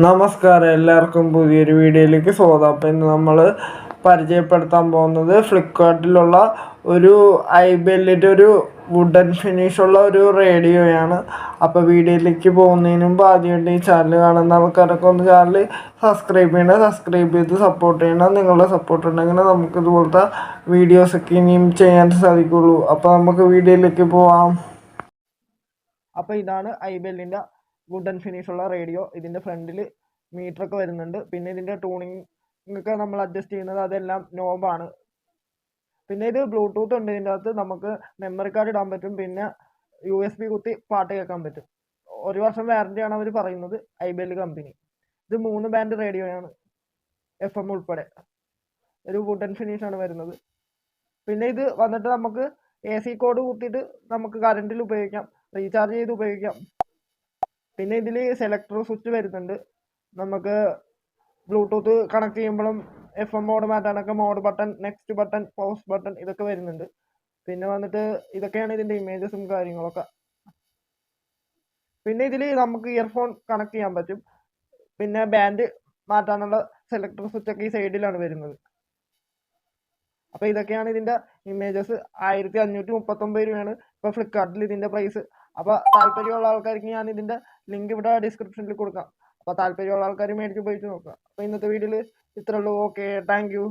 നമസ്കാരം, എല്ലാവർക്കും പുതിയൊരു വീഡിയോയിലേക്ക് സ്വാഗതം. അപ്പം ഇന്ന് നമ്മൾ പരിചയപ്പെടുത്താൻ പോകുന്നത് ഫ്ലിപ്കാർട്ടിലുള്ള ഒരു ഐബെല്ലിൻ്റെ ഒരു വുഡൻ ഫിനിഷുള്ള ഒരു റേഡിയോയാണ്. അപ്പോൾ വീഡിയോയിലേക്ക് പോകുന്നതിന് മുമ്പ് ആദ്യമായിട്ട് ഈ ചാനൽ കാണുന്ന ആൾക്കാരൊക്കെ ഒന്ന് ചാനൽ സബ്സ്ക്രൈബ് ചെയ്ത് സപ്പോർട്ട് ചെയ്യണം. നിങ്ങളുടെ സപ്പോർട്ട് ഉണ്ടെങ്കിൽ നമുക്ക് ഇതുപോലത്തെ വീഡിയോസൊക്കെ ഇനിയും ചെയ്യാൻ സാധിക്കുള്ളൂ. അപ്പോൾ നമുക്ക് വീഡിയോയിലേക്ക് പോവാം. അപ്പോൾ ഇതാണ് ഐബെല്ലിൻ്റെ വുഡൻ ഫിനിഷുള്ള റേഡിയോ. ഇതിൻ്റെ ഫ്രണ്ടിൽ മീറ്ററൊക്കെ വരുന്നുണ്ട്. പിന്നെ ഇതിൻ്റെ ട്യൂണിംഗ് ഒക്കെ നമ്മൾ അഡ്ജസ്റ്റ് ചെയ്യുന്നത് അതെല്ലാം നോബാണ്. പിന്നെ ഇത് ബ്ലൂടൂത്ത് ഉണ്ട്. ഇതിൻ്റെ അകത്ത് നമുക്ക് മെമ്മറി കാർഡ് ഇടാൻ പറ്റും. പിന്നെ USB കുത്തി പാട്ട് കേൾക്കാൻ പറ്റും. 1 വർഷം വാറണ്ടിയാണ് അവർ പറയുന്നത്, ഐബെല്ല് കമ്പനി. ഇത് 3 ബാൻഡ് റേഡിയോയാണ്, FM ഉൾപ്പെടെ. ഒരു വുഡൻ ഫിനിഷാണ് വരുന്നത്. പിന്നെ ഇത് വന്നിട്ട് നമുക്ക് AC കോഡ് കുത്തിയിട്ട് നമുക്ക് കറണ്ടിൽ ഉപയോഗിക്കാം, റീചാർജ് ചെയ്ത് ഉപയോഗിക്കാം. പിന്നെ ഇതിൽ സെലക്ടർ സ്വിച്ച് വരുന്നുണ്ട്. നമുക്ക് ബ്ലൂടൂത്ത് കണക്ട് ചെയ്യുമ്പോഴും FM മോഡ് മാറ്റാനൊക്കെ mode button, next button, pause button ഇതൊക്കെ വരുന്നുണ്ട്. പിന്നെ വന്നിട്ട് ഇതൊക്കെയാണ് ഇതിൻ്റെ ഇമേജസും കാര്യങ്ങളൊക്കെ. പിന്നെ ഇതിൽ നമുക്ക് ഇയർഫോൺ കണക്ട് ചെയ്യാൻ പറ്റും. പിന്നെ ബാൻഡ് മാറ്റാനുള്ള സെലക്ടർ സ്വിച്ചൊക്കെ ഈ സൈഡിലാണ് വരുന്നത്. അപ്പോൾ ഇതൊക്കെയാണ് ഇതിൻ്റെ ഇമേജസ്. 1539 രൂപയാണ് ഇപ്പോൾ ഫ്ലിപ്കാർട്ടിൽ ഇതിൻ്റെ പ്രൈസ്. അപ്പോൾ താല്പര്യമുള്ള ആൾക്കാർക്ക് ഞാൻ ഇതിൻ്റെ ലിങ്ക് ഇവിടെ ഡിസ്ക്രിപ്ഷനിൽ കൊടുക്കാം. അപ്പോൾ താല്പര്യമുള്ള ആൾക്കാർ മേടിച്ച് ഉപയോഗിച്ച് നോക്കുക. അപ്പോൾ ഇന്നത്തെ വീഡിയോയിൽ ഇത്രയുള്ളൂ. Okay, thank U.